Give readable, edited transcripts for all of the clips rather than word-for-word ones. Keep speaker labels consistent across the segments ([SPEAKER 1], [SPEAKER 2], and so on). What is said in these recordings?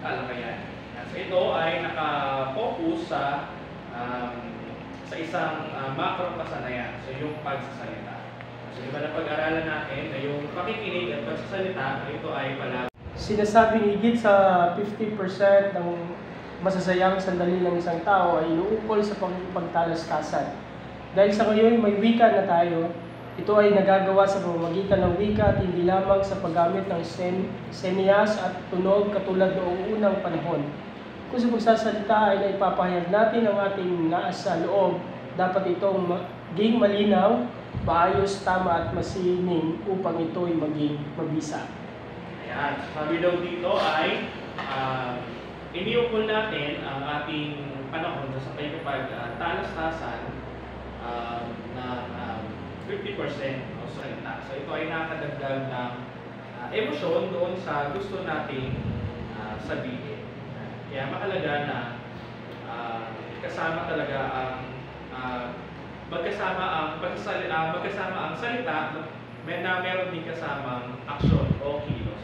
[SPEAKER 1] talakayan. So ito ay naka-focus sa isang macro kasanayan, so yung pagsasalita. So diba napag-aralan natin na yung pakikinig at pagsasalita, ito ay palagi.
[SPEAKER 2] Sinasabing higit sa 50% ng masasayang sandali ng isang tao ay inuukol sa pagtalastasan. Dahil sa ngayon may wika na tayo, ito ay nagagawa sa pamamagitan ng wika at hindi lamang sa paggamit ng senyas at tunog katulad noong unang panahon. Kung sa pagsasalita ay naipapahayag natin ang ating nasa loob, dapat itong maging malinaw, maayos, tama at masining upang ito ay maging mabisa.
[SPEAKER 1] Ayan, sabi daw dito ay iniukol natin ang ating panahon sa pagtalastasan na 50% o salita. So ito ay nakadagdag ng emosyon doon sa gusto nating sabihin. Kaya mahalaga na kasama talaga magkasama ang salita na meron din kasamang aksyon o kilos.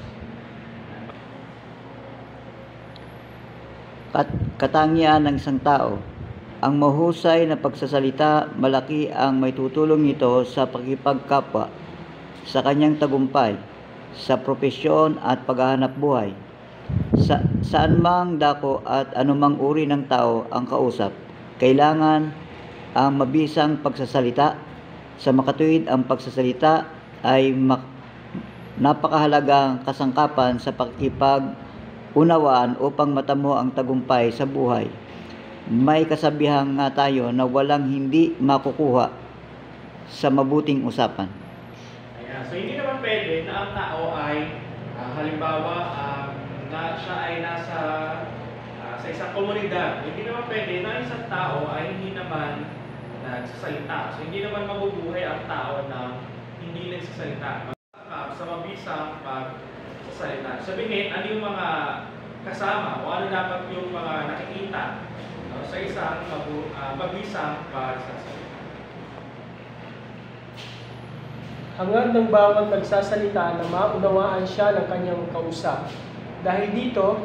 [SPEAKER 3] Katangian ng isang tao. Ang mahusay na pagsasalita, malaki ang may tutulong nito sa pakikipagkapwa, sa kanyang tagumpay, sa propesyon at paghahanap buhay. Saan mang dako at anumang uri ng tao ang kausap, kailangan ang mabisang pagsasalita. Sa makatuwid, ang pagsasalita ay napakahalagang kasangkapan sa pakikipag-unawaan upang matamo ang tagumpay sa buhay. May kasabihan nga tayo na walang hindi makukuha sa mabuting usapan.
[SPEAKER 1] Ayan. So hindi naman pwede na ang tao ay halimbawa na siya ay nasa sa isang komunidad. Hindi naman pwede na isang tao ay hindi naman nagsasalita. So hindi naman mabubuhay ang tao na hindi nagsasalita. Sa mabisang pagsasalita. Sabihin, ano yung mga kasama o ano dapat yung mga nakikita sa isang mabisang pagsasalita.
[SPEAKER 2] Hangad ng bawat nagsasalita na maunawaan siya ng kanyang kausap. Dahil dito,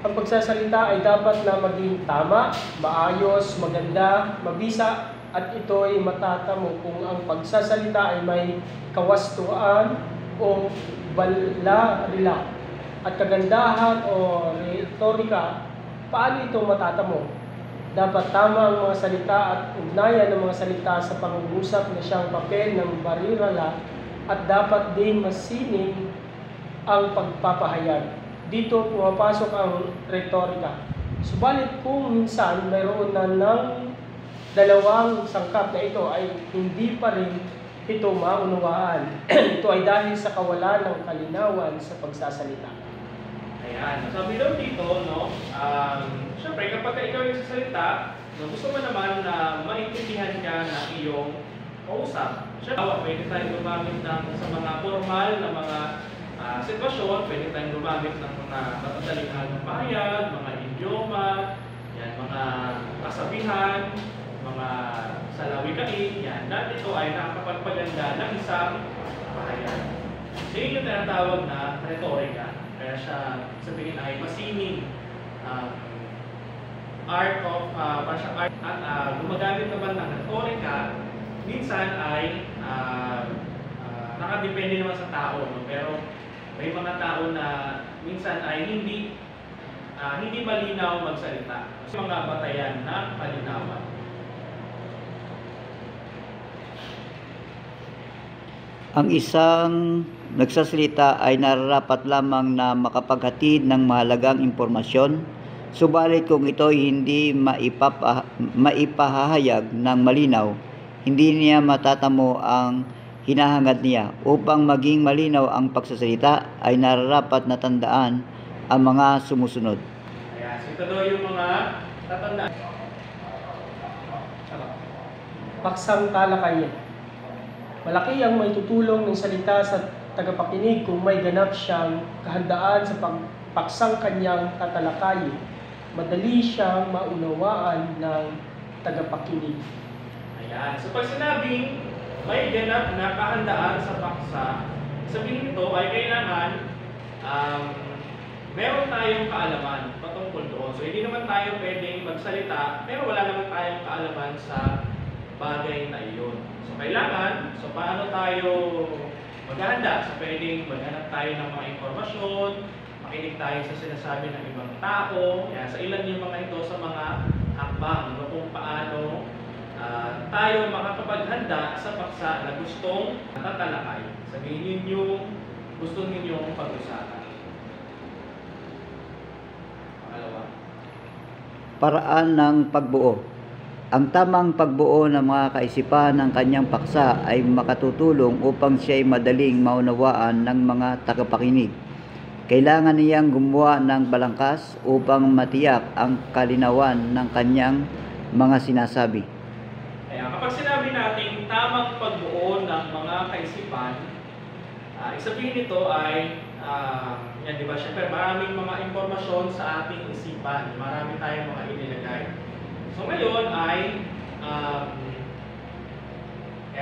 [SPEAKER 2] ang pagsasalita ay dapat na maging tama, maayos, maganda, mabisa, at ito ay matatamo kung ang pagsasalita ay may kawastuan o balarila at kagandahan o retorika. Paano ito matatamo? Dapat tama ang mga salita at ugnayan ng mga salita sa pangungusap na siyang papel ng barirala at dapat din masining ang pagpapahayag. Dito pumapasok ang retorika. Subalit kung minsan mayroon na ng dalawang sangkap na ito ay hindi pa rin ito maunawaan. Ito ay dahil sa kawalan ng kalinawan sa pagsasalita.
[SPEAKER 1] Ayan. Sabi daw dito, no, syempre kapag ikaw yung sasalita, gusto mo naman na maintindihan ka ng iyong kausap. Syempre, pwede tayong gumamit sa mga formal na mga sitwasyon, pwede tayong gumamit ng mga matatalingan ng bayan, mga idioma, yan, mga kasabihan, mga salawikain, yan. Dahil ito ay nakakapagpaganda ng isang bayan. So yun yung tinatawag na retorika. Kaya siya sabihin ay masining art at gumagamit naman ng retorika, minsan ay nakadepende naman sa tao, no? Pero may mga tao na minsan ay hindi malinaw magsalita. Kasi mga batayan na malinawan.
[SPEAKER 3] Ang isang nagsasalita ay nararapat lamang na makapaghatid ng mahalagang impormasyon, subalit kung ito ay hindi maipahahayag ng malinaw, hindi niya matatamo ang hinahangad niya. Upang maging malinaw ang pagsasalita ay nararapat na tandaan ang mga sumusunod.
[SPEAKER 1] Ayan, so ito daw yung mga tatandaan.
[SPEAKER 2] Paksang talakayin. Malaki ang may tutulong ng salita sa tagapakinig kung may ganap siyang kahandaan sa paksang kanyang tatalakayin. Madali siyang maunawaan ng tagapakinig.
[SPEAKER 1] Ayan. So pag sinabing may ganap na kahandaan sa paksa, sabihin nito ay kailangan meron tayong kaalaman patungkol doon. So hindi naman tayo pwedeng magsalita pero wala naman tayong kaalaman sa bagay na iyon. So kailangan, paano tayo maghahanda? So pwedeng maghanap tayo ng mga impormasyon, makinig tayo sa sinasabi ng ibang tao. Yan, sa ilan yung mga ito sa mga hakbang kung paano tayo makapaghanda sa paksa na gustong tatalakay. Sabihin ninyo, gusto ninyong pag-usapan. Pangalawa.
[SPEAKER 3] Paraan ng pagbuo. Ang tamang pagbuo ng mga kaisipan ng kanyang paksa ay makatutulong upang siya ay madaling maunawaan ng mga tagapakinig. Kailangan niyang gumawa ng balangkas upang matiyak ang kalinawan ng kanyang mga sinasabi.
[SPEAKER 1] Kaya kapag sinabi natin tamang pagbuo ng mga kaisipan, isabihin nito ay, yan diba, syempre maraming mga impormasyon sa ating isipan, marami tayong mga inilagay. So ngayon ay,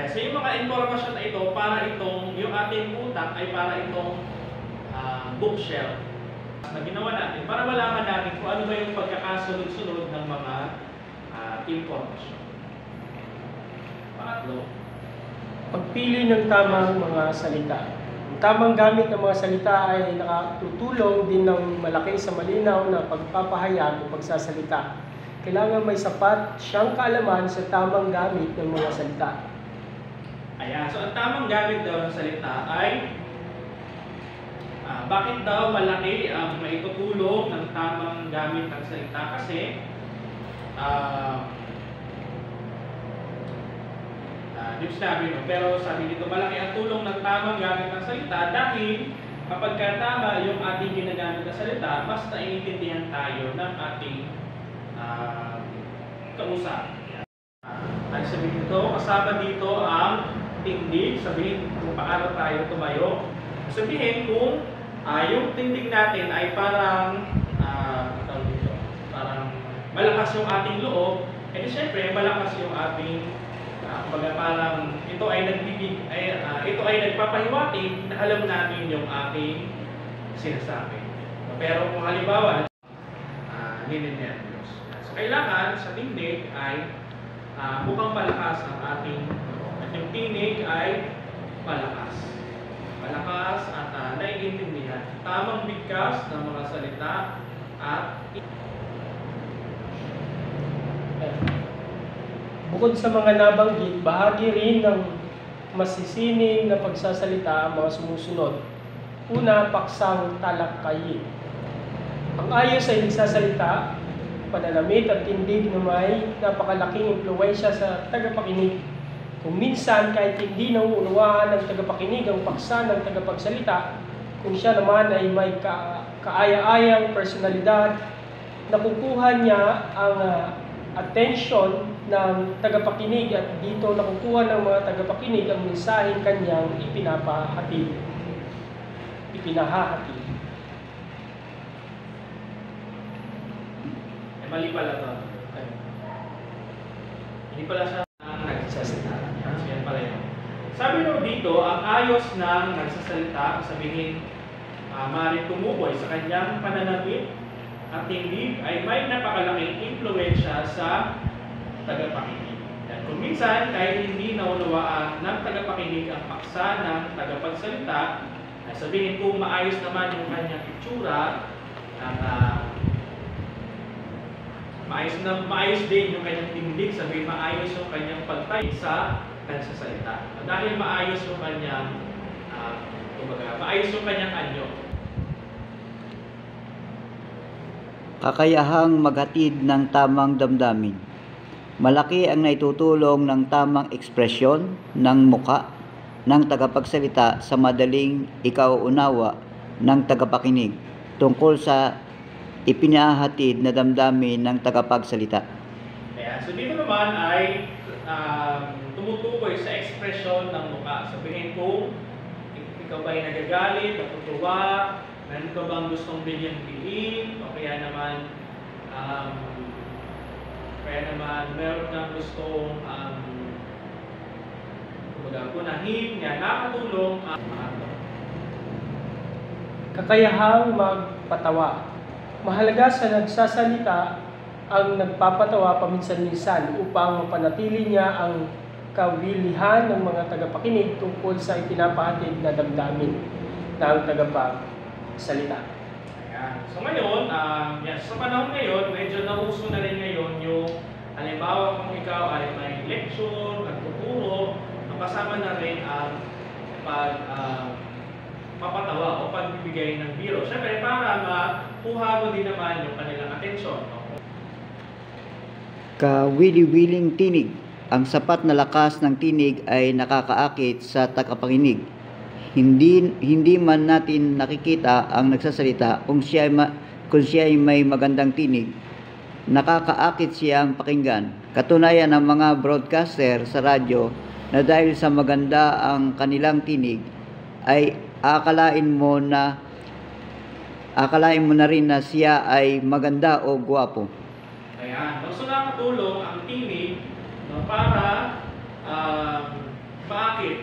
[SPEAKER 1] so yung mga impormasyon na ito, para itong, yung ating utak ay para itong bookshelf na ginawa natin para malaman natin kung ano ba yung pagkakasunod-sunod ng mga impormasyon. Pangatlo,
[SPEAKER 2] Pagpili ng tamang mga salita. Ang tamang gamit ng mga salita ay nakatutulong din ng malaki sa malinaw na pagpapahayag o pagsasalita. Kailangan may sapat siyang kaalaman sa tamang gamit ng mga salita.
[SPEAKER 1] ayan, so ang tamang gamit daw ng salita ay bakit daw malaki ang maitutulong ng tamang gamit ng salita? Kasi di ko sinabi, no? Pero sabi dito, malaki ang tulong ng tamang gamit ng salita dahil kapag tama yung ating ginagamit na salita, mas naiintindihan tayo ng ating kausap. Ay sabihin dito, kasama dito ang tindig, sabihin kung paano tayo tumayo. Sabihin kung yung tindig natin ay parang parang malakas yung ating loob, eh siyempre malakas yung ating parang ito ay ito ay nagpapahiwatig na alam natin yung ating sinasabi. Pero kung halimbawa ninenervyos. So kailangan sa tindig ay mukhang malakas ang ating at yung tinig ay malakas. Malakas at naiintindihan. Tamang bigkas ng mga salita at
[SPEAKER 2] Bukod sa mga nabanggit, bahagi rin ng masisining na pagsasalita ang mga sumusunod. Una, paksang talakayin. Ang ayos ay nagsasalita, pananamit at tindig na may napakalaking impluwensya sa tagapakinig. Kung minsan, kahit hindi nauunawaan ng tagapakinig ang paksa ng tagapagsalita, kung siya naman ay may kaaya-ayang personalidad, nakukuha niya ang atensyon ng tagapakinig at dito nakukuha ng mga tagapakinig ang mensaheng kanyang ipinahahatid.
[SPEAKER 1] mali pala to. Hindi pala siya nagsasalita. So yan pala yun. Sabi nyo dito, ang ayos ng nagsasalita, sabihin, maaaring tumukoy sa kanyang pananamit at tindig ay may napakalaking impluwensya sa tagapakinig. At kung minsan, kahit hindi naunawaan ng tagapakinig ang paksa ng tagapagsalita, ay sabihin kung maayos naman yung kanyang itsura, at maayos din yung kanyang tindig, sabihin maayos yung kanyang pagtayo sa nagsasalita. Dahil maayos yung kanyang, maayos yung kanyang anyo.
[SPEAKER 3] Kakayahang maghatid ng tamang damdamin. Malaki ang naitutulong ng tamang ekspresyon ng muka ng tagapagsalita sa madaling ikauunawa ng tagapakinig tungkol sa ipinahatid na damdamin ng tagapagsalita.
[SPEAKER 1] Kaya, so dito naman ay tumutukoy sa ekspresyon ng mukha. Sabihin kung ikaw ba ay nagagalit, natutuwa, meron ka bang gustong bigyang diin, o kaya naman meron kang gustong punahin, yan, nakatulong
[SPEAKER 2] Kakayahang pagpatawa. Mahalaga sa nagsasalita ang nagpapatawa paminsan-minsan upang mapanatili niya ang kawilihan ng mga tagapakinig tungkol sa ipinapahatid na damdamin ng tagapagsalita.
[SPEAKER 1] Ayan. So ngayon, sa panahon ngayon, medyo nauso na rin ngayon yung halimbawa kung ikaw ay may lecture, nagtuturo, kasama na rin ang papatawa o pagbibigay ng biro. Siyempre, para makuha mo din naman yung kanilang atensyon. No?
[SPEAKER 3] Kawili-wiling tinig. Ang sapat na lakas ng tinig ay nakakaakit sa tagapakinig. Hindi man natin nakikita ang nagsasalita kung siya ay may magandang tinig. Nakakaakit siyang pakinggan. Katunayan ng mga broadcaster sa radyo na dahil sa maganda ang kanilang tinig ay akalain mo na rin na siya ay maganda o gwapo.
[SPEAKER 1] Ayan. So nakatulong ang tinig para maakit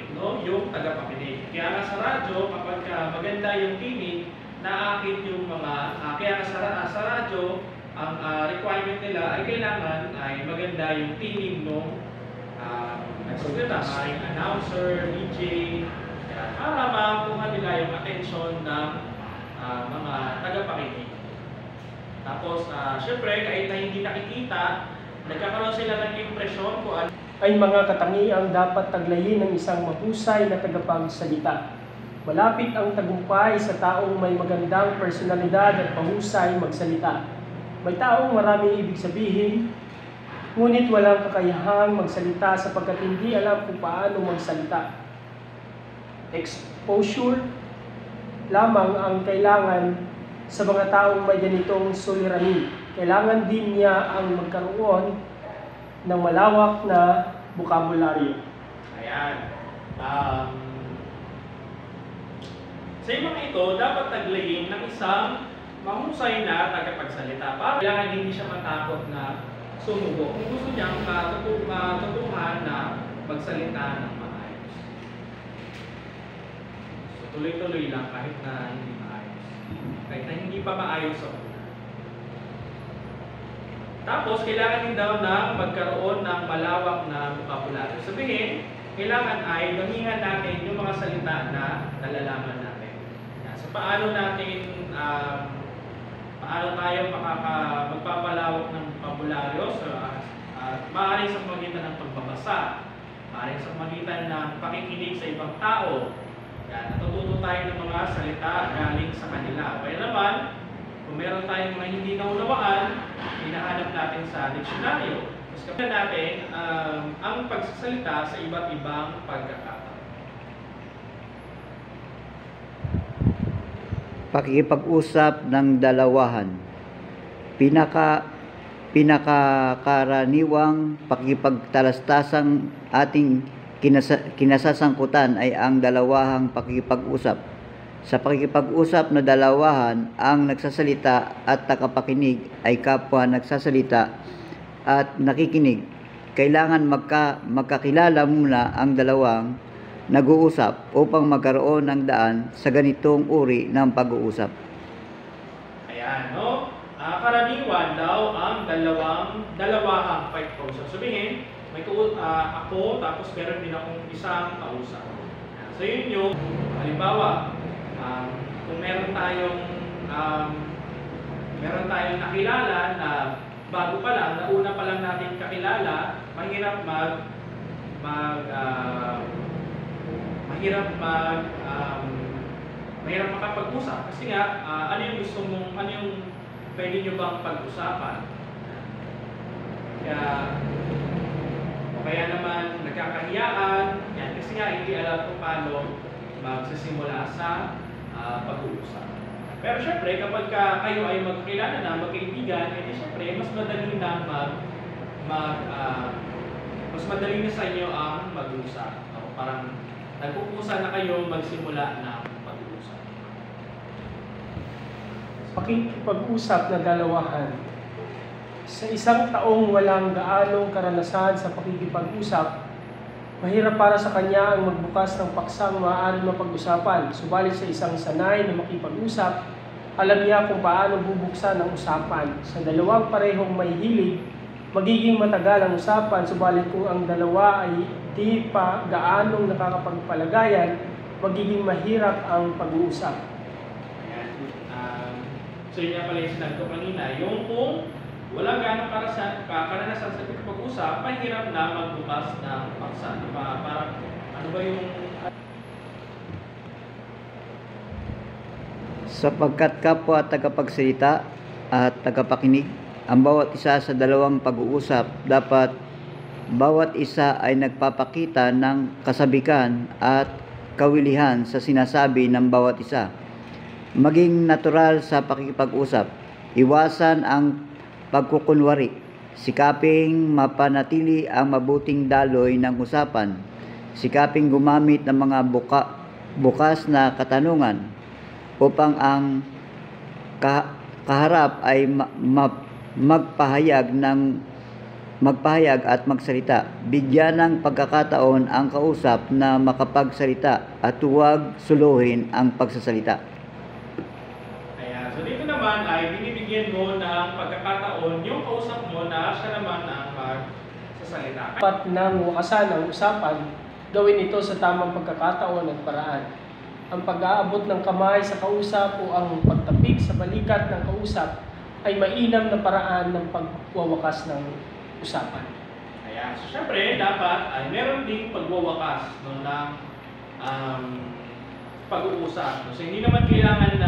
[SPEAKER 1] yung tagapakinig. Kaya nga sa radyo, kapag maganda yung tinig, naakit yung mga kaya nga sa radyo, ang requirement nila ay kailangan ay maganda yung tinig nung nagsasalita, maaaring announcer, DJ, para makuha nila yung atensyon ng mga tagapakinig. Tapos, syempre, kahit na hindi nakikita, nagkakaroon sila ng impresyon kung ano
[SPEAKER 2] ay mga katangiang dapat taglayin ng isang mahusay na tagapagsalita. Malapit ang tagumpay sa taong may magandang personalidad at mahusay magsalita. May taong maraming ibig sabihin, ngunit walang kakayahang magsalita sapagkat hindi alam kung paano magsalita. Exposure lamang ang kailangan sa mga taong may ganitong suliranin. Kailangan din niya ang magkaroon ng malawak na bokabularyo.
[SPEAKER 1] Ayan. Sa mga ito, dapat taglayin ng isang mahusay na tagapagsalita para kailangan hindi siya matakot na sumubo. Kung gusto niyang matutuhan na magsalita ng maayos. So, tuloy-tuloy lang kahit na hindi maayos. Kahit na hindi pa maayos sa una. Tapos, kailangan din daw na magkaroon ng malawak na bokabularyo. Sabihin, kailangan ay damihan natin yung mga salita na nalalaman natin. So, paano tayo magpapalawak ng bokabularyo? So, maaaring sa pamagitan ng pagbabasa, maaaring sa pamagitan ng pakikinig sa ibang tao. Yan, natututo tayo ng mga salita galing sa kanila. Kaya naman, kung meron tayong mga hindi naunawaan, hinahanap natin sa diksyonaryo. Mas kapag natin ang pagsasalita sa iba't ibang pagkakataon.
[SPEAKER 3] Pakikipag-usap ng dalawahan. Pinakakaraniwang pakikipagtalastasang ating kinasasangkutan ay ang dalawahang pakikipag-usap. Sa pakikipag-usap na dalawahan, ang nagsasalita at tagapakinig ay kapwa nagsasalita at nakikinig. Kailangan magkakilala muna ang dalawang nag-uusap upang magkaroon ng daan sa ganitong uri ng pag-uusap.
[SPEAKER 1] Ayan, no? Karaniwan daw ang dalawahang pakikipag-usap. Sabihin, may ako, tapos meron din akong isang kausap. So yun yung, halimbawa, kung meron tayong nakilala na bago pa lang, nauna pa lang natin kakilala, mahirap makapag-usap. Kasi nga, ano yung pwede nyo bang pag-usapan? Kaya naman nagkakahiyaan, yan, kasi nga hindi alam kung paano magsisimula sa pag-uusap. Pero syempre, kapag kayo ay magkakilala na, magkaibigan, edi syempre, mas madali na mas madali na sa inyo ang mag-uusap. Parang nagpupusa na kayo magsimula ng pag-uusap.
[SPEAKER 2] Pakikipag-usap na dalawahan. Sa isang taong walang gaanong karanasan sa pakikipag-usap, mahirap para sa kanya ang magbukas ng paksang maaaring mapag-usapan. Subalit sa isang sanay na makipag-usap, Alam niya kung paano bubuksan ang usapan. Sa dalawang parehong may hilig, magiging matagal ang usapan, subalit kung ang dalawa ay di pa gaanong nakakapagpalagayan, magiging mahirap ang pag-uusap.
[SPEAKER 1] Ayan. So yun nga pala yung sinabi ko kanina, yung kung wala gaano karanasan sa pag-usap, mahirap na magbukas ng paksa. Para ano ba yung...
[SPEAKER 3] Sapagkat kapwa tagapagsalita at tagapakinig, ang bawat isa sa dalawang pag-uusap, dapat bawat isa ay nagpapakita ng kasabikan at kawilihan sa sinasabi ng bawat isa. Maging natural sa pakikipag-usap. Iwasan ang pagkukunwari. Sikaping mapanatili ang mabuting daloy ng usapan. Sikaping gumamit ng mga bukas na katanungan upang ang kaharap ay magpahayag at magsalita. Bigyan ng pagkakataon ang kausap na makapagsalita at huwag suluhin ang pagsasalita.
[SPEAKER 1] Ayan. So dito naman ay binibigyan mo ng pagkakataon yung kausap mo na siya naman ang magsasalita.
[SPEAKER 2] Dapat nang wakasan ang usapan, gawin ito sa tamang pagkakataon at paraan. Ang pag-aabot ng kamay sa kausap o ang pagtapik sa balikat ng kausap ay mainam na paraan ng pagwawakas ng usapan.
[SPEAKER 1] Ayan. So syempre, dapat ay meron ding pagwawakas ng pag-uusap. So hindi mo naman kailangan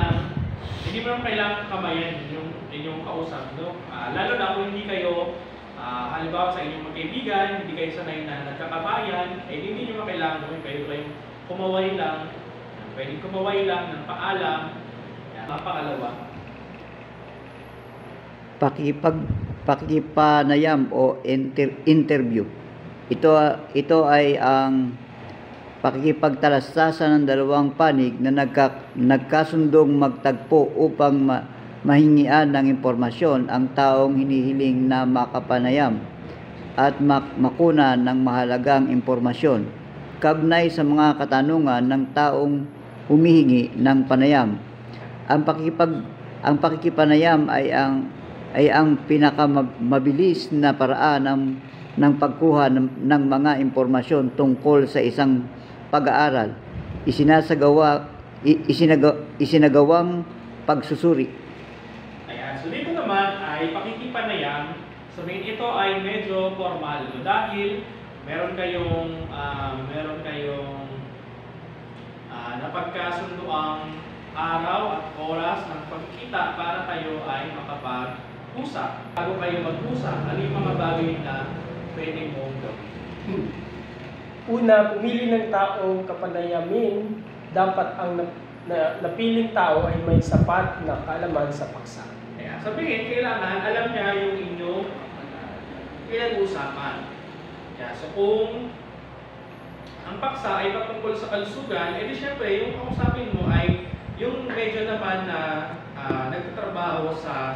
[SPEAKER 1] kamayan yung kausap, no? Lalo na kung hindi kayo halimbawa sa inyong magkaibigan, hindi kayo sanay na nagkakabayan, hindi nyo kailangan gawin, kayong kumaway lang. Pwedeng kumaway lang ng paalam. Yan. Pangalawa,
[SPEAKER 3] Pakikipanayam o interview. Ito ay ang pakikipagtalastasan ng dalawang panig na nagkasundong magtagpo upang mahingian ng impormasyon ang taong hinihiling na makapanayam at makuna ng mahalagang impormasyon kaugnay sa mga katanungan ng taong humihingi ng panayam. Ang pakikipanayam ay ang pinakamabilis na paraan ng pagkuha ng mga impormasyon tungkol sa isang pag-aaral, isinagawang pagsusuri.
[SPEAKER 1] ayan. So dito naman ay pakikipanayam. Sabihin ito ay medyo formal, no? Dahil meron kayong napagkasunduang araw at oras ng pagkita para kayo ay makapag-usap. Bago kayo mag-usap, ano yung mga bagay na pwede mong gawin?
[SPEAKER 2] Una, pumili ng taong kapanayamin. Dapat ang napiling tao ay may sapat na kaalaman sa paksa.
[SPEAKER 1] Kaya sabihin, kailangan alam niya yung inyong pinag-usapan. Kaya so kung ang paksa ay patungkol sa kalusugan, edi syempre yung kausapin mo ay yung medyo naman na nagtatrabaho sa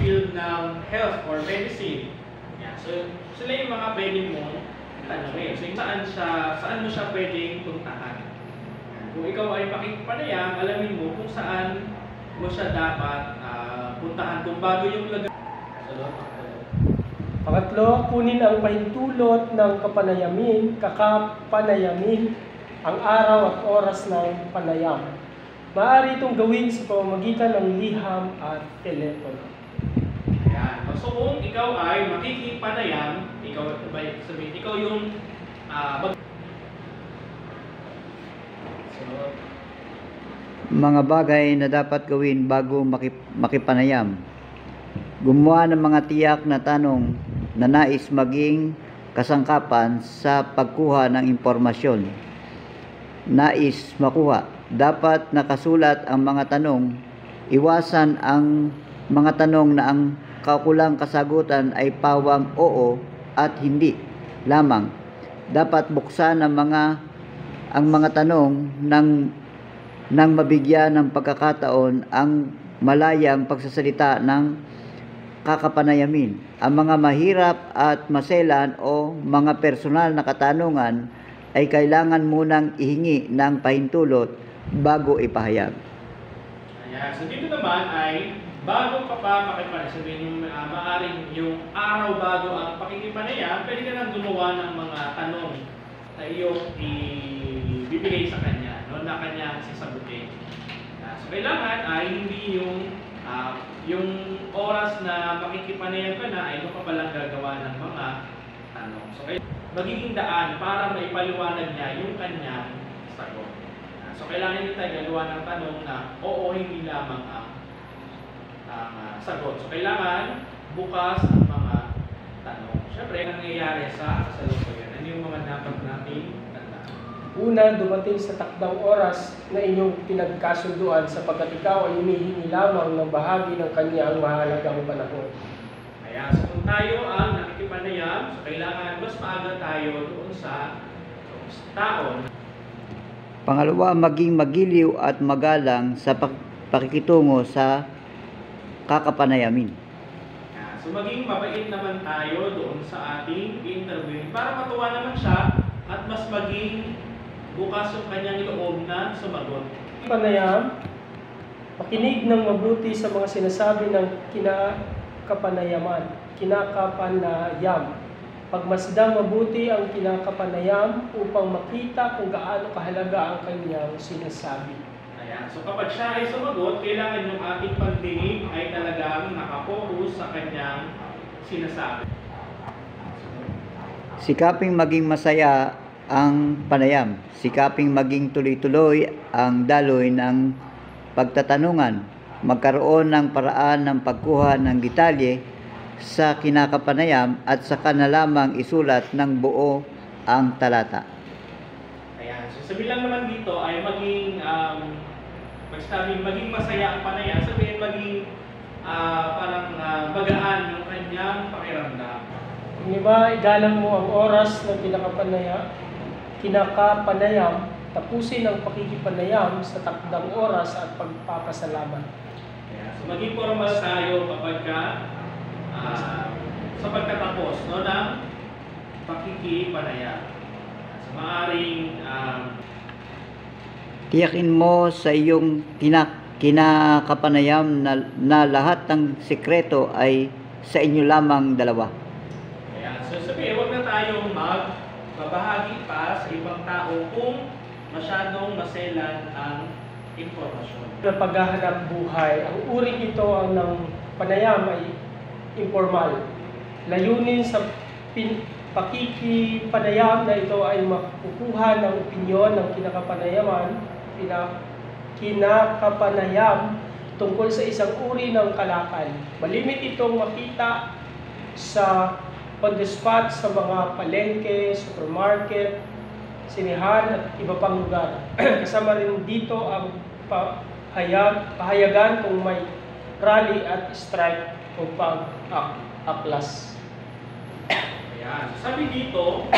[SPEAKER 1] field ng health or medicine. Yeah. So sila yung mga pwedeng mong tanongin. So saan mo siya pwedeng puntahan. Kung ikaw ay pakikipanayam, alamin mo kung saan mo siya dapat puntahan kung bago yung lagay.
[SPEAKER 2] Pangatlo, kunin ang pahintulot ng kapanayamin ang araw at oras ng panayam. Maaari itong gawin sa pamamagitan ng liham at telepono.
[SPEAKER 1] Yan. So kung ikaw ay makikipanayam, ikaw yung
[SPEAKER 3] Mga bagay na dapat gawin bago makipanayam. Gumawa ng mga tiyak na tanong na nais maging kasangkapan sa pagkuha ng impormasyon. Nais makuha. Dapat nakasulat ang mga tanong. Iwasan ang mga tanong na ang kakulang kasagutan ay pawang oo at hindi lamang. Dapat buksan ang mga tanong nang mabigyan ng pagkakataon ang malayang pagsasalita ng kakapanayamin. Ang mga mahirap at maselan o mga personal na katanungan ay kailangan munang ihingi ng pahintulot bago ipahayag.
[SPEAKER 1] Ayan. So dito naman ay bago ka pa makipanayam, sabihin yung maaring yung araw bago ang pakikipanayam, pwede ka nang gumawa ng mga tanong na iyong ibibigay sa kanya, no, na kanya sasagutin. So kailangan ay hindi yung oras na makikipanayam ka na ay ito ka palang gagawa ng mga tanong. So magiging daan para maipaliwanag niya yung kanyang sagot. So kailangan hindi tayo gagawa ng tanong na oo, hindi lamang ang sagot. So kailangan bukas ang mga tanong. Siyempre, ang nangyayari sa kasalukuyan, ano yung mga dapat nating tandaan?
[SPEAKER 2] Una, dumating sa takdang oras na inyong pinagkasunduan sapagkat ikaw ay humihingi lamang ng bahagi ng kanyang mahalagang panahon.
[SPEAKER 1] Kaya so kung tayo ang nakikipanayam, so kailangan mas maaga tayo doon sa taon.
[SPEAKER 3] Pangalawa, maging magiliw at magalang sa pakikitungo sa kakapanayamin.
[SPEAKER 1] So maging mabait naman tayo doon sa ating interview para matuwa naman siya at mas maging bukas yung kanyang loob na sumagot.
[SPEAKER 2] Panayam, makinig ng mabuti sa mga sinasabi ng kinakapanayam. Pagmasdang mabuti ang kinakapanayam upang makita kung gaano kahalaga ang kanyang sinasabi.
[SPEAKER 1] Ayan. So kapag siya ay sumagot, kailangan yung ating pagdinig ay talagang nakapokus sa kanyang sinasabi.
[SPEAKER 3] Sikaping maging masaya ang panayam. Sikaping maging tuloy-tuloy ang daloy ng pagtatanungan. Magkaroon ng paraan ng pagkuha ng detalye sa kinakapanayam at saka na lamang isulat ng buo ang talata.
[SPEAKER 1] Ayan. So sabi lang naman dito ay maging maging masaya ang panayam, sabihin maging parang magaan yung kanyang pakiramdam.
[SPEAKER 2] Kung iba, igalang mo ang oras ng kinakapanayam, tapusin ang pakikipanayam sa takdang oras at pagpapasalamat.
[SPEAKER 1] Ayan. So maging formal tayo kapag sa pagkatapos ng pakikipanayam. So maaaring
[SPEAKER 3] Tiyakin mo sa iyong kinakapanayam na lahat ng sikreto ay sa inyo lamang dalawa.
[SPEAKER 1] Ayan. So sabihin, huwag na tayong magbabahagi pa sa ibang tao kung masyadong maselan ang impormasyon.
[SPEAKER 2] Na paghahanap buhay, ang uring ito ang ng panayam ay informal. Layunin sa pakikipanayam na ito ay makukuha ng opinyon ng kinakapanayam tungkol sa isang uri ng kalakal. Malimit itong makita sa on the spot sa mga palengke, supermarket, sinihan at iba pang lugar. Kasama rin dito ang pahayagan kung may rally at strike o pag-aklas.
[SPEAKER 1] Ayan. Sabi dito,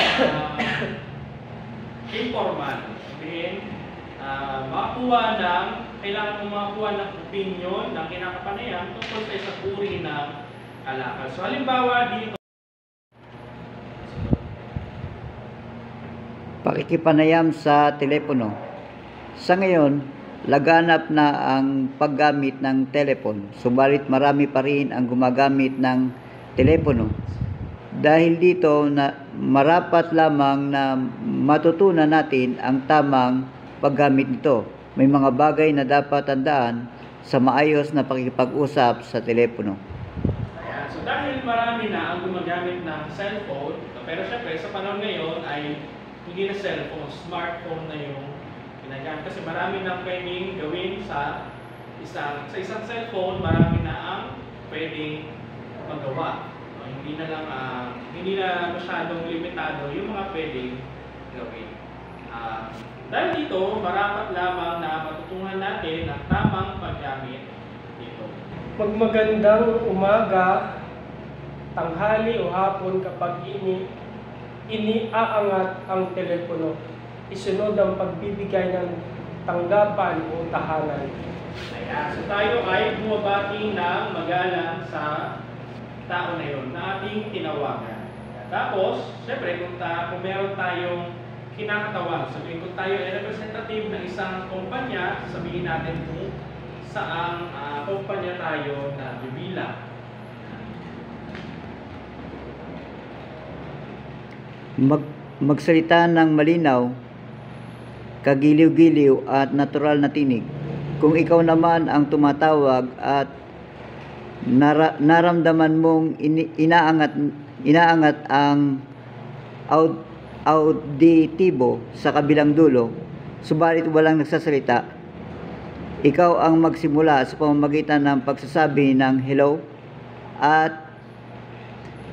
[SPEAKER 1] informal. Sabihin, kailangan mo makakuha ng opinion ng kinakapanayam tungkol sa isang uri ng kalakal. So halimbawa dito,
[SPEAKER 3] Pakikipanayam sa telepono. Sa ngayon, laganap na ang paggamit ng telepon, subalit marami pa rin ang gumagamit ng telepono. Dahil dito, marapat lamang na matutunan natin ang tamang paggamit nito. May mga bagay na dapat tandaan sa maayos na pakikipag-usap sa telepono.
[SPEAKER 1] ayan. So dahil marami na ang gumagamit ng cellphone, pero syempre sa panahon ngayon ay hindi na cellphone, smartphone na yung ginagamit. Kasi marami na pwedeng gawin sa isang cellphone, marami na ang pwedeng magawa. Hindi na masyadong limitado yung mga pwedeng gawin. Dahil dito, marapat lamang na matutunan natin ang tamang paggamit dito.
[SPEAKER 2] Magmagandang umaga, tanghali o hapon kapag iniaangat ang telepono. Isunod ang pagbibigay ng tanggapan o tahanan.
[SPEAKER 1] Ayan. So tayo ay bumabati ng magalang sa tao na yon na ating tinawagan. Tapos, syempre, kung meron tayong kinakatawan, sabihin kung tayo ay representative ng isang kumpanya, sabihin natin kung saang kumpanya tayo na bibilang.
[SPEAKER 3] Magsalita ng malinaw, kagiliw-giliw at natural na tinig. Kung ikaw naman ang tumatawag at naramdaman mong inaangat ang auditibo sa kabilang dulo, subalit walang nagsasalita, ikaw ang magsimula sa pamamagitan ng pagsasabi ng hello at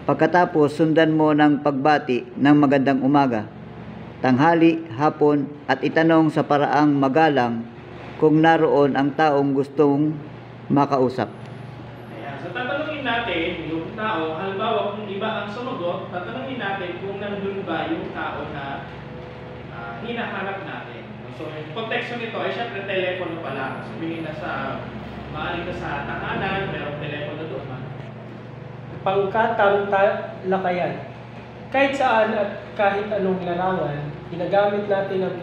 [SPEAKER 3] pagkatapos sundan mo ng pagbati ng magandang umaga, tanghali, hapon at itanong sa paraang magalang kung naroon ang taong gustong makausap.
[SPEAKER 1] Ayan. So tatanungin natin yung tao, halimbawa kung iba ang sumagot, tatanungin natin kung nandun ba yung tao na hinahanap natin. So yung konteksto nito ay syempre telepono pa lang. Sabihin na maaari ka sa tahanan, mayroong telepono doon.
[SPEAKER 2] Pangkatang talakayan. Kahit saan at kahit anong larawan, ginagamit natin ang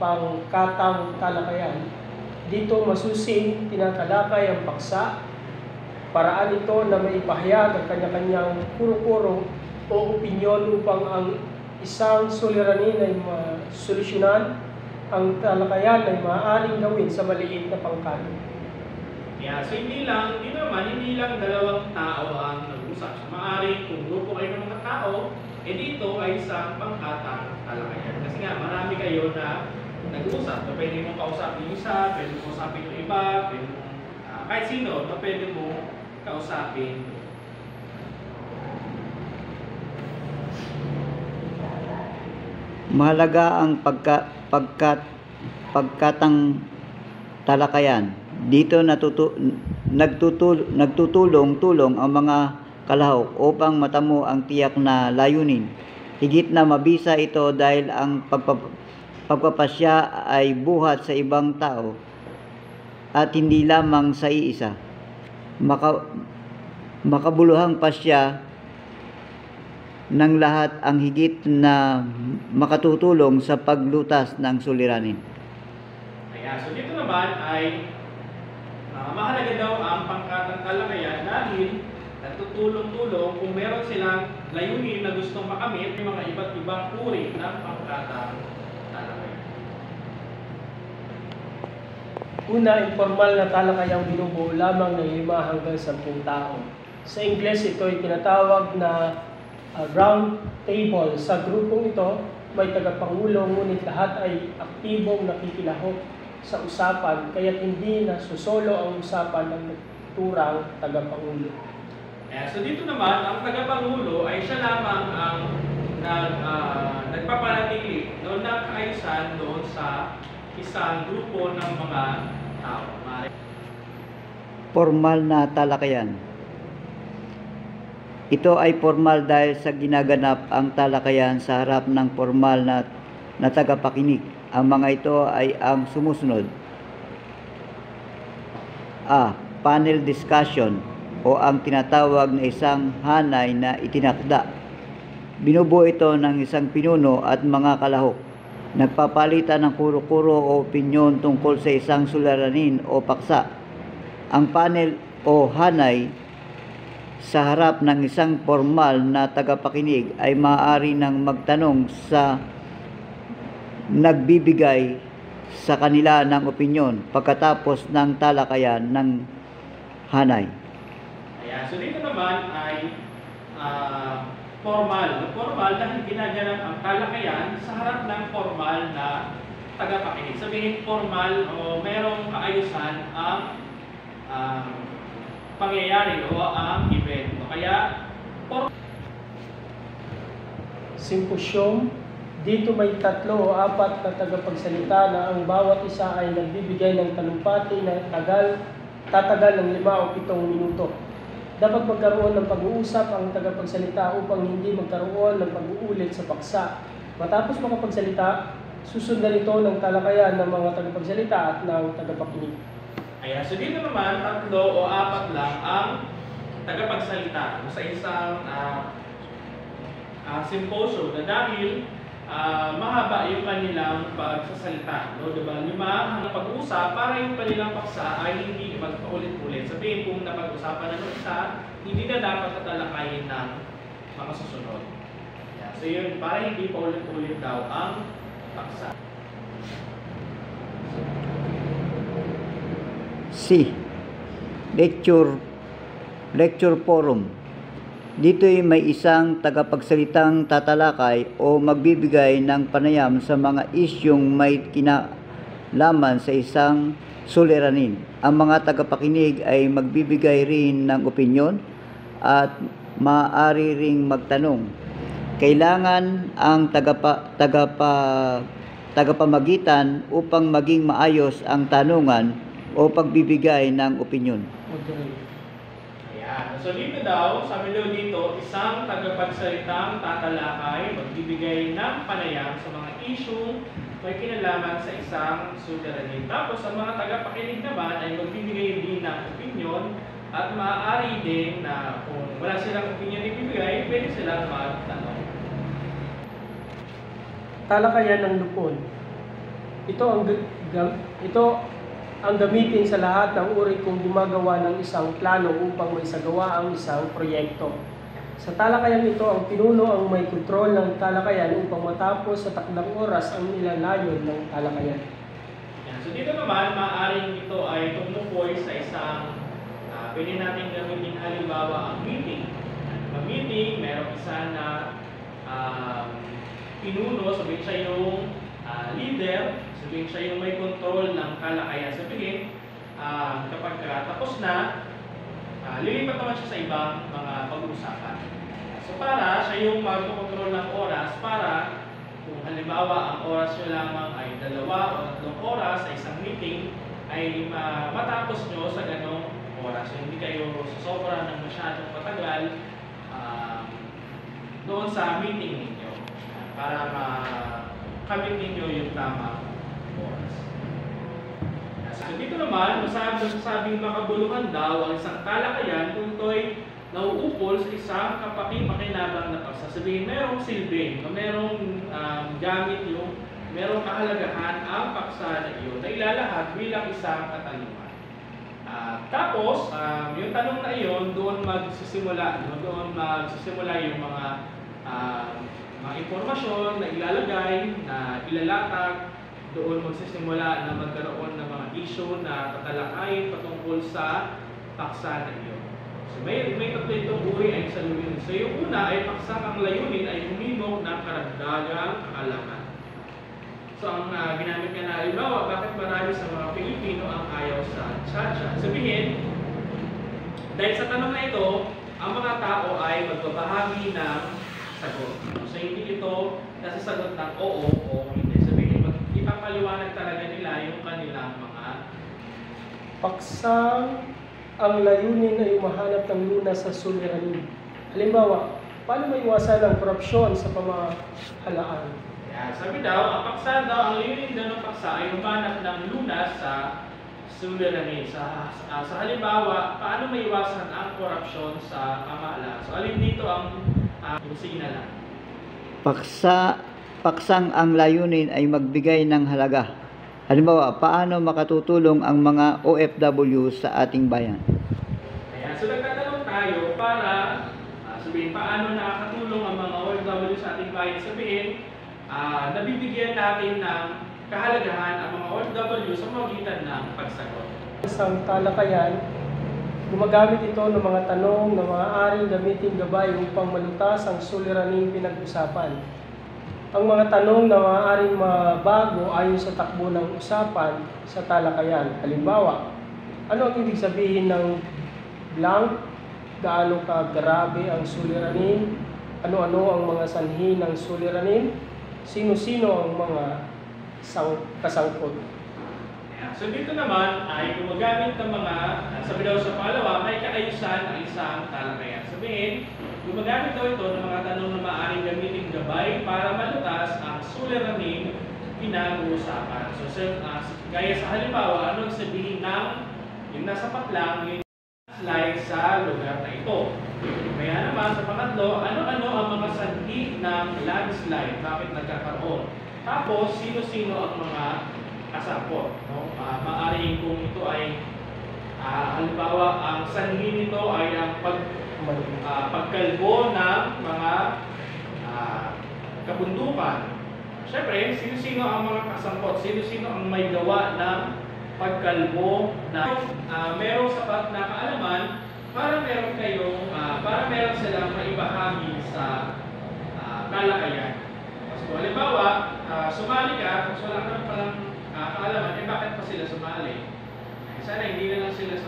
[SPEAKER 2] pangkatang talakayan. Dito masusing tinatalakay ang paksa, paraan ito na maipahayag ang kanya-kanyang kuro-kuro o opinyon upang ang isang suliranin ay masolusyonan. Ang talakayan ay maaaring gawin sa maliit na pangkano.
[SPEAKER 1] Yeah, so hindi lang dalawang tao ang nag-usap. So, maaari kung grupo kayo ng mga tao, dito ay isang pangkatang talakayan. Kasi nga, marami kayo na nag-uusap. So, pwede mong kausapin yung isa, pwede mong kausapin yung iba, pwede mong, kahit sino, pwede mong kausapin.
[SPEAKER 3] Mahalaga ang pagkatang talakayan. Dito nagtutulong-tulong ang mga kalahok upang matamo ang tiyak na layunin. Higit na mabisa ito dahil ang pagpapasya ay buhat sa ibang tao at hindi lamang sa iisa. Makabuluhang pasya ng lahat ang higit na makatutulong sa paglutas ng suliranin.
[SPEAKER 1] Ayan, so dito naman ay mahalaga daw ang pangkatang talakayan dahil nagtutulong-tulong kung meron silang layunin na gustong makamit yung mga iba't ibang uri ng pangkatang talakayan.
[SPEAKER 2] Una, informal na talakayang binubuo lamang ng 5 hanggang 10 tao. Sa Ingles, ito ay tinatawag na round table. Sa grupong ito, may tagapangulo, ngunit lahat ay aktibong nakikilahok sa usapan, kaya hindi nasusolo ang usapan ng naturang tagapangulo.
[SPEAKER 1] So dito naman, ang tagapangulo ay siya lamang ang nagpapanatili ng kaayusan doon sa isang grupo ng mga tao.
[SPEAKER 3] Formal na talakayan. Ito ay formal dahil sa ginaganap ang talakayan sa harap ng formal na tagapakinig. Ang mga ito ay ang sumusunod. A. Panel discussion o ang tinatawag na isang hanay na itinakda. Binubuo ito ng isang pinuno at mga kalahok. Nagpapalitan ng kuro-kuro o opinyon tungkol sa isang suliranin o paksa. Ang panel o hanay sa harap ng isang formal na tagapakinig ay maaari nang magtanong sa nagbibigay sa kanila ng opinyon pagkatapos ng talakayan ng hanay.
[SPEAKER 1] Ayan, so dito naman ay formal. Formal dahil ginaganap ang talakayan sa harap ng formal na tagapakinig. Sabihin formal o merong kaayusan ang pangyayari o ang event. Kaya
[SPEAKER 2] Simposyong. Dito may 3 o 4 na tagapagsalita na ang bawat isa ay nagbibigay ng talumpati na tatagal ng 5 o 7 minuto. Dapat magkaroon ng pag-uusap ang tagapagsalita upang hindi magkaroon ng pag-uulit sa paksa. Matapos makapagsalita, susundan ito ng talakayan ng mga tagapagsalita at ng tagapakinig.
[SPEAKER 1] Ayan, so dito naman 3 o 4 lang ang tagapagsalita sa isang symposium na dahil mahaba yung kanilang pagsasalita. No? Diba? 5 ang pag-uusap para yung kanilang paksa ay hindi magpaulit-ulit. Sabihin kung napag-usapan na ng isa, hindi na dapat tatalakayin ng mga susunod. Yeah. So yun, para hindi pa ulit-ulit daw ang paksa.
[SPEAKER 3] C. Lecture forum. Dito'y may isang tagapagsalitang tatalakay o magbibigay ng panayam sa mga isyung may kinalaman sa isang suliranin. Ang mga tagapakinig ay magbibigay rin ng opinyon at maaari ring magtanong. Kailangan ang tagapamagitan upang maging maayos ang tanungan o pagbibigay ng opinyon.
[SPEAKER 1] Ayan. So dito daw, sabi daw dito, isang tagapagsalitang tatalakay, magbibigay ng panayam sa mga issue may kinalaman sa isang suliranin. Tapos ang mga tagapakinig naman ay magbibigay din ng opinyon at maaari din na kung wala silang opinyon ibibigay, pwede silang magtanong.
[SPEAKER 2] Talakayan ng lupon. Ito ang gamitin sa lahat ng uri kung gumagawa ng isang plano upang maisagawa ang isang proyekto. Sa talakayan ito, ang pinuno ang may kontrol ng talakayan upang matapos sa takdang oras ang nilalayon ng talakayan.
[SPEAKER 1] Yan. So dito naman, maaaring ito ay tumukoy sa isang pwede natin gamitin halimbawa ang meeting. Mag-meeting, merong isa na pinuno, sabihin siya yung leader, sabihin siya yung may control ng kalakayan. Sabihin, kapag tapos na, lilipat naman siya sa ibang mga pag-uusapan. So para siya yung mag-control ng oras para kung halimbawa ang oras nyo lamang ay 2 o 3 oras sa isang meeting, ay matapos nyo sa ganong oras. So hindi kayo susobra ng masyadong patagal doon sa meeting ninyo para makamit ninyo yung tamang oras. So dito naman, masasabing makabuluhan daw ang isang talakayan kung ito'y nauukol sa isang kapaki-pakinabang na pagsasabihin. Merong silbi, merong gamit yung, merong kahalagahan ang paksa na iyon na ilalahad bilang isang katanungan. Tapos, yung tanong na iyon, doon magsisimula yung mga impormasyon na ilalagay, na ilalatag, doon magsisimula na magkaroon ng mga issue na tatalakayin patungkol sa paksa na iyon. So may tatlo itong uri ay sa layunin. So yung una ay paksang ang layunin ay humimok ng karagdagang kaalaman. So ang ginamit nga na halimbawa, bakit marami sa mga Pilipino ang ayaw sa tsa-tsa? Sabihin, dahil sa tanong na ito, ang mga tao ay magbabahagi ng sagot. So hindi ito nasasagot ng oo o hindi. Sabihin, ipapaliwanag talaga nila yung kanilang mga
[SPEAKER 2] paksang ang layunin ay umahanap ng lunas sa suliranin. Halimbawa, paano maiwasan ang korupsyon sa pamahalaan?
[SPEAKER 1] Sabi daw, ang paksa daw, ang layunin daw ng paksa ay humanap ng lunas sa suliranin. Sa halimbawa, paano maiwasan ang korupsyon sa pamahalaan? So alin dito ang kusina lang?
[SPEAKER 3] Paksang ang layunin ay magbigay ng halaga. Halimbawa, paano makatutulong ang mga OFW sa ating bayan?
[SPEAKER 1] Ayan, so nagtatanong tayo para sabihin paano nakakatulong ang mga OFW sa ating bayan. Sabihin, nabibigyan natin ng kahalagahan ang mga OFW sa magitan ng pagsagot.
[SPEAKER 2] Isang talakayan, gumagamit ito ng mga tanong na maaaring gamitin gabay upang malutas ang suliraning pinag-usapan. Ang mga tanong na maaaring mabago ayon sa takbo ng usapan sa talakayan. Halimbawa, ano ang ibig sabihin ng blank? Gaano ka-grabe ang suliranin? Ano-ano ang mga sanhi ng suliranin? Sino-sino ang mga kasangkot?
[SPEAKER 1] So dito naman ay gumagamit ng mga, sabi daw sa pangalawa, may kaayusan ang isang talakayan. Sabihin, gumagamit daw ito ng mga tanong na maaaring gamitin gabay para malutas ang suliraning pinag-uusapan. So gaya sa halimbawa, ano ang sabihin ng yung nasa paklang, yung slide sa lugar na ito. ito. Kaya naman sa pangatlo, ano-ano ang mga sanhi ng landslide? Bakit nagkakaroon? Tapos, sino-sino ang mga kasangkot? No? Maaaring kung ito ay, halimbawa, ang sanhi nito ay ang pagkalbo ng mga kabundukan. Siyempre, sino-sino ang mga kasangkot? Sino-sino ang may gawa ng pagkalbo na merong sapat na kaalaman para meron silang maibahagi sa talakayan. So, halimbawa, sumali ka, kung wala ka naman palang kaalaman, bakit pa sila sumali? Sana hindi na lang sila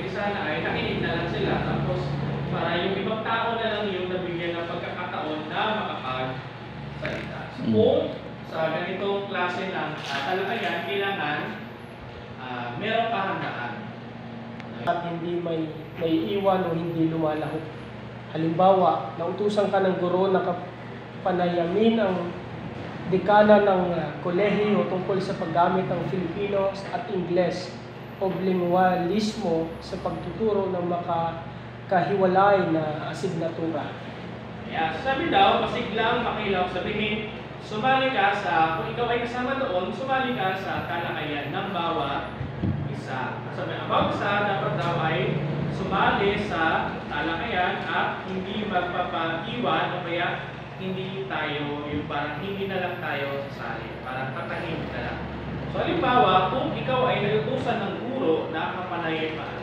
[SPEAKER 1] sana ay nakinig na lang sila. Tapos, para yung ibang tao na lang yung nabigyan ng pagkakataon na makapagsalita. So, kung sa ganitong klase ng talakayan, kailangan merong kahandaan.
[SPEAKER 2] At hindi may iwan o hindi lumalahok. Halimbawa, nautusan ka ng guro na panayamin ang dekana ng kolehiyo tungkol sa paggamit ng Filipino at Ingles o bilingualismo sa pagtuturo ng makahiwalay na asignatura.
[SPEAKER 1] Kaya sabi daw, masiglang makilaw, sabihin, sumali ka kung ikaw ay kasama doon, sumali ka sa talakayan ng bawat isa. Sabi, ang bawat isa dapat daw ay sumali sa talakayan at hindi magpapaiwan o kaya hindi tayo, yung parang hindi na lang tayo sasali, parang tatahimik na lang. So halimbawa, kung ikaw ay nagutusan ng guro na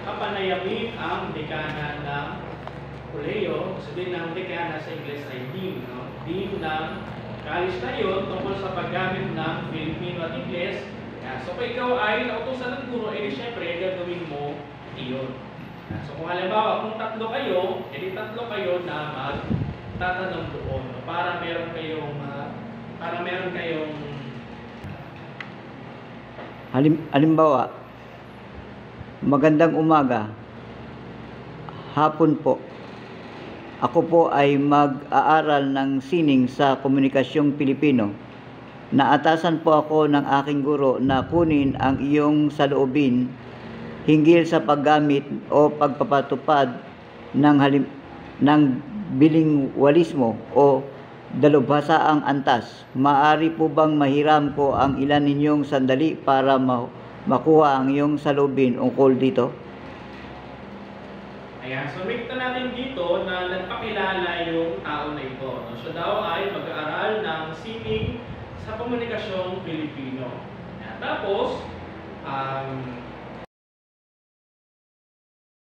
[SPEAKER 1] kapanayamin ang dekana ng kolehiyo, sabihin ng dekana sa Ingles ay dean, no? Dean ng college na yun tungkol sa paggamit ng Filipino at Ingles. So kung ikaw ay nautusan ng guro, edi syempre gagawin mo iyon. So kung halimbawa, kung tatlo kayo, edi tatlo kayo na magtatanong doon para meron kayong
[SPEAKER 3] halimbawa, magandang umaga, hapon po. Ako po ay mag-aaral ng sining sa Komunikasyong Pilipino. Naatasan po ako ng aking guro na kunin ang iyong saloobin hinggil sa paggamit o pagpapatupad ng bilingwalismo o dalubhasaang antas. Maaari po bang mahiram ko ang ilan ninyong sandali para makuha ang iyong saloobin ungkol dito?
[SPEAKER 1] Ayan, so makita natin dito na nagpakilala yung tao na ito. No? Siya daw ay mag-aaral ng sining sa Komunikasyong Pilipino. Ayan, tapos,